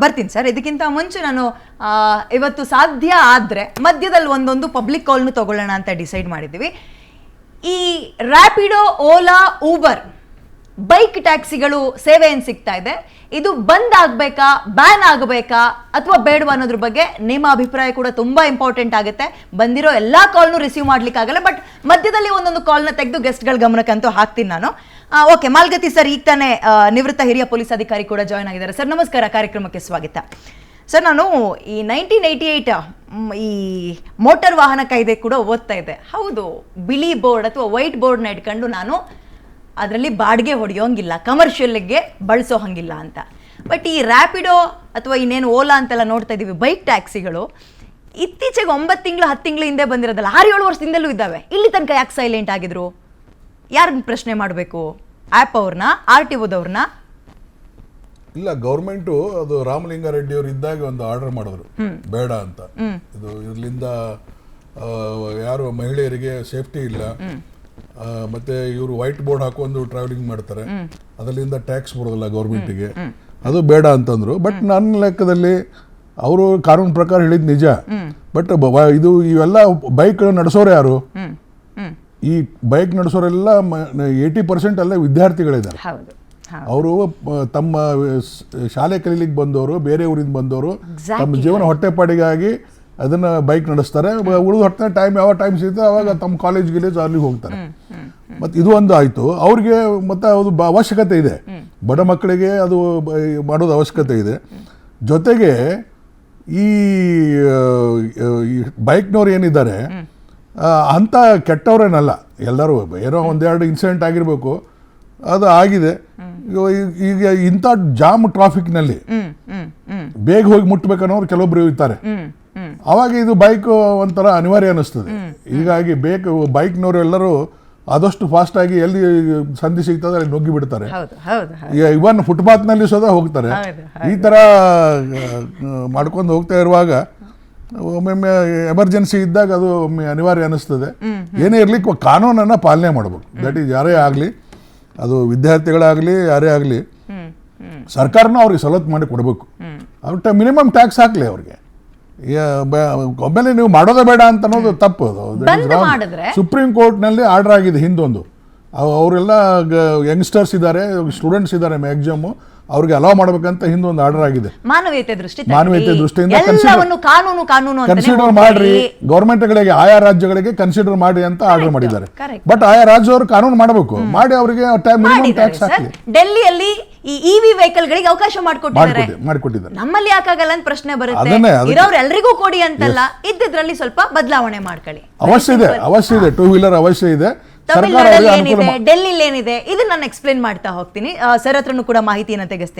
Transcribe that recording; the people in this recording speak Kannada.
ಬರ್ತೀನಿ ಸರ್. ಇದಕ್ಕಿಂತ ಮುಂಚೆ ನಾನು ಇವತ್ತು ಸಾಧ್ಯ ಆದರೆ ಮಧ್ಯದಲ್ಲಿ ಒಂದೊಂದು ಪಬ್ಲಿಕ್ ಕಾಲ್ನು ತಗೊಳ್ಳೋಣ ಅಂತ ಡಿಸೈಡ್ ಮಾಡಿದ್ದೀವಿ. ಈ ರ್ಯಾಪಿಡೋ, ಓಲಾ, ಊಬರ್ ಬೈಕ್ ಟ್ಯಾಕ್ಸಿಗಳು ಸೇವೆ ಏನು ಸಿಗ್ತಾ ಇದೆ, ಇದು ಬಂದ್ ಆಗಬೇಕಾ, ಬ್ಯಾನ್ ಆಗಬೇಕಾ ಅಥವಾ ಬೇಡವಾ ಅನ್ನೋದ್ರ ಬಗ್ಗೆ ನಿಮ್ಮ ಅಭಿಪ್ರಾಯ ಕೂಡ ತುಂಬಾ ಇಂಪಾರ್ಟೆಂಟ್ ಆಗುತ್ತೆ. ಬಂದಿರೋ ಎಲ್ಲಾ ಕಾಲ್ನು ರಿಸೀವ್ ಮಾಡ್ಲಿಕ್ಕೆ ಆಗಲ್ಲ, ಬಟ್ ಮಧ್ಯದಲ್ಲಿ ಒಂದೊಂದು ಕಾಲ್ನ ತೆಗೆದು ಗೆಸ್ಟ್ಗಳ ಗಮನಕ್ಕಂತೂ ಹಾಕ್ತೀನಿ ನಾನು. ಓಕೆ, ಮಾಲ್ಗತಿ ಸರ್ ಈಗ ತಾನೇ ನಿವೃತ್ತ ಹಿರಿಯ ಪೊಲೀಸ್ ಅಧಿಕಾರಿ ಕೂಡ ಜಾಯ್ನ್ ಆಗಿದ್ದಾರೆ. ಸರ್ ನಮಸ್ಕಾರ, ಕಾರ್ಯಕ್ರಮಕ್ಕೆ ಸ್ವಾಗತ. ಸರ್, ನಾನು ಈ 1988 ಈ ಮೋಟಾರ್ ವಾಹನ ಕಾಯ್ದೆ ಕೂಡ ಓದ್ತಾ ಇದ್ದೆ. ಹೌದು, ಬಿಳಿ ಬೋರ್ಡ್ ಅಥವಾ ವೈಟ್ ಬೋರ್ಡ್ನ ಇಟ್ಕೊಂಡು ನಾನು ಅದರಲ್ಲಿ ಬಾಡಿಗೆ ಹೊಡೆಯೋಂಗಿಲ್ಲ, ಕಮರ್ಷಿಯಲ್ಗೆ ಬಳಸೋ ಹಂಗಿಲ್ಲ ಅಂತ. ಬಟ್ ಈ ರ್ಯಾಪಿಡೋ ಅಥವಾ ಇನ್ನೇನು ಓಲಾ ಅಂತೆಲ್ಲ ನೋಡ್ತಾ ಇದ್ದೀವಿ, ಬೈಕ್ ಟ್ಯಾಕ್ಸಿಗಳು ಇತ್ತೀಚೆಗೆ 9 ತಿಂಗಳು 10 ತಿಂಗಳು ಹಿಂದೆ ಬಂದಿರೋದಲ್ಲ, 6-7 ವರ್ಷದಿಂದಲೂ ಇದ್ದಾವೆ. ಇಲ್ಲಿ ತನಕ ಯಾಕೆ ಸೈಲೆಂಟ್ ಆಗಿದ್ರು? ಯಾರನ್ನ ಪ್ರಶ್ನೆ ಮಾಡಬೇಕು? ಆ್ಯಪ್ ಅವ್ರನ್ನ, RTOದವ್ರನ್ನ? ಇಲ್ಲ, ಗೌರ್ಮೆಂಟು ಅದು ರಾಮಲಿಂಗಾರೆಡ್ಡಿ ಅವರು ಇದ್ದಾಗ ಒಂದು ಆರ್ಡರ್ ಮಾಡಿದ್ರು ಬೇಡ ಅಂತ. ಇದು ಇದರಿಂದ ಯಾರು ಮಹಿಳೆಯರಿಗೆ ಸೇಫ್ಟಿ ಇಲ್ಲ, ಮತ್ತೆ ಇವರು ವೈಟ್ ಬೋರ್ಡ್ ಹಾಕೊಂಡು ಟ್ರಾವೆಲಿಂಗ್ ಮಾಡ್ತಾರೆ, ಅದರಿಂದ ಟ್ಯಾಕ್ಸ್ ಬರೋದಿಲ್ಲ ಗೌರ್ಮೆಂಟಿಗೆ, ಅದು ಬೇಡ ಅಂತಂದ್ರು. ಬಟ್ ನನ್ನ ಲೆಕ್ಕದಲ್ಲಿ ಅವರು ಕಾನೂನು ಪ್ರಕಾರ ಹೇಳಿದ್ ನಿಜ. ಬಟ್ ಇದು ಇವೆಲ್ಲ ಬೈಕ್ ನಡೆಸೋರು ಯಾರು? ಈ ಬೈಕ್ ನಡೆಸೋರೆಲ್ಲ 80% ಅಲ್ಲೇ ವಿದ್ಯಾರ್ಥಿಗಳಿದ್ದಾರೆ. ಅವರು ತಮ್ಮ ಶಾಲೆ ಕಲೀಲಿಕ್ಕೆ ಬಂದವರು, ಬೇರೆ ಊರಿಂದ ಬಂದವರು, ತಮ್ಮ ಜೀವನ ಹೊಟ್ಟೆಪಾಡಿಗಾಗಿ ಅದನ್ನ ಬೈಕ್ ನಡೆಸ್ತಾರೆ. ಉಳಿದು ಹೊಟ್ಟೆ ಟೈಮ್ ಯಾವ ಟೈಮ್ ಸಿಗುತ್ತೆ ಅವಾಗ ತಮ್ಮ ಕಾಲೇಜ್ ಅಲ್ಲಿಗೆ ಹೋಗ್ತಾರೆ. ಮತ್ತು ಇದು ಒಂದು ಆಯಿತು ಅವ್ರಿಗೆ. ಮತ್ತು ಅದು ಅವಶ್ಯಕತೆ ಇದೆ, ಬಡ ಮಕ್ಕಳಿಗೆ ಅದು ಮಾಡೋದು ಅವಶ್ಯಕತೆ ಇದೆ. ಜೊತೆಗೆ ಈ ಬೈಕ್ನವ್ರು ಏನಿದ್ದಾರೆ ಅಂಥ ಕೆಟ್ಟವ್ರೇನಲ್ಲ, ಎಲ್ಲರೂ ಏನೋ ಒಂದೆರಡು ಇನ್ಸಿಡೆಂಟ್ ಆಗಿರಬೇಕು, ಅದು ಆಗಿದೆ. ಈಗ ಇಂಥ ಜಾಮ್ ಟ್ರಾಫಿಕ್ನಲ್ಲಿ ಬೇಗ ಹೋಗಿ ಮುಟ್ಬೇಕನ್ನೋರು ಕೆಲವೊಬ್ರು ಇರ್ತಾರೆ. ಅವಾಗ ಇದು ಬೈಕ್ ಒಂಥರ ಅನಿವಾರ್ಯ ಅನ್ನಿಸ್ತದೆ. ಹೀಗಾಗಿ ಬೈಕ್ನವರು ಎಲ್ಲರೂ ಆದಷ್ಟು ಫಾಸ್ಟ್ ಆಗಿ ಎಲ್ಲಿ ಸಂಧಿ ಸಿಗ್ತದೆ ಅಲ್ಲಿ ನುಗ್ಗಿ ಬಿಡ್ತಾರೆ. ಇವನ್ ಫುಟ್ಪಾತ್ನಲ್ಲಿ ಸದಾ ಹೋಗ್ತಾರೆ. ಈ ಥರ ಮಾಡ್ಕೊಂಡು ಹೋಗ್ತಾ ಇರುವಾಗ ಒಮ್ಮೊಮ್ಮೆ ಎಮರ್ಜೆನ್ಸಿ ಇದ್ದಾಗ ಅದು ಒಮ್ಮೆ ಅನಿವಾರ್ಯ ಅನ್ನಿಸ್ತದೆ. ಏನೇ ಇರ್ಲಿಕ್ಕೆ ಕಾನೂನನ್ನು ಪಾಲನೆ ಮಾಡಬೇಕು. ದಟ್ ಈಸ್ ಯಾರೇ ಆಗಲಿ, ಅದು ವಿದ್ಯಾರ್ಥಿಗಳಾಗಲಿ ಯಾರೇ ಆಗಲಿ, ಸರ್ಕಾರನ ಅವ್ರಿಗೆ ಸವಲತ್ತು ಮಾಡಿ ಕೊಡಬೇಕು. ಅವ್ರ ಮಿನಿಮಮ್ ಟ್ಯಾಕ್ಸ್ ಹಾಕಲಿ ಅವ್ರಿಗೆ. ಒಮ್ಮೆಲೆ ನೀವು ಮಾಡೋದೇ ಬೇಡ ಅಂತ ಅನ್ನೋದು ತಪ್ಪು. ಸುಪ್ರೀಂ ಕೋರ್ಟ್ನಲ್ಲಿ ಆರ್ಡರ್ ಆಗಿದೆ ಹಿಂದೊಂದು. ಅವರೆಲ್ಲ ಯಂಗ್ಸ್ಟರ್ಸ್ ಇದ್ದಾರೆ, ಸ್ಟೂಡೆಂಟ್ಸ್ ಇದ್ದಾರೆ, ಮ್ಯಾಕ್ಸಿಮಮ್ ಅವ್ರಿಗೆ ಅಲೋ ಮಾಡ್ಬೇಕಂತ ಹಿಂದೊಂದು ಆರ್ಡರ್ ಆಗಿದೆ. ಮಾನವೀಯತೆ ದೃಷ್ಟಿಯಿಂದ ಕನ್ಸಿಡರ್ ಮಾಡ್ರಿ, ಗೌರ್ಮೆಂಟ್ಗಳಿಗೆ ಆಯಾ ರಾಜ್ಯಗಳಿಗೆ ಕನ್ಸಿಡರ್ ಮಾಡಿ ಅಂತ ಆರ್ಡರ್ ಮಾಡಿದ್ದಾರೆ. ಬಟ್ ಆಯಾ ರಾಜ್ಯವರು ಕಾನೂನು ಮಾಡಬೇಕು, ಮಾಡಿ ಅವರಿಗೆ ಮಿನಿಮಮ್ ಟ್ಯಾಕ್ಸ್ ಹಾಕಿ. ಡೆಲ್ಲಿಯಲ್ಲಿ ಈ ಇವಿ ವೆಹಿಕಲ್ ಗಳಿಗೆ ಅವಕಾಶ ಮಾಡಿಕೊಟ್ಟಿದ್ದಾರೆ. ನಮ್ಮಲ್ಲಿ ಯಾಕಾಗಲ್ಲ ಅಂತ ಪ್ರಶ್ನೆ ಬರುತ್ತೆ. ಇರೋರು ಎಲ್ರಿಗೂ ಕೊಡಿ ಅಂತಲ್ಲ, ಇದ್ದಿದ್ರಲ್ಲಿ ಸ್ವಲ್ಪ ಬದಲಾವಣೆ ಮಾಡ್ಕೊಳ್ಳಿ. ಅವಶ್ಯ ಇದೆ, 2 ವೀಲರ್ ಅವಶ್ಯ ಇದೆ. ತಮಿಳ್ನಾಡಲ್ಲಿ ಏನಿದೆ, ಡೆಲ್ಲಿಲಿ ಏನಿದೆ, ಇದನ್ನ ನಾನು ಎಕ್ಸ್ಪ್ಲೇನ್ ಮಾಡ್ತಾ ಹೋಗ್ತೀನಿ. ಸರ್ ಹತ್ರನೂ ಕೂಡ ಮಾಹಿತಿಯನ್ನು ತೆಗೆಸ್ತೀನಿ.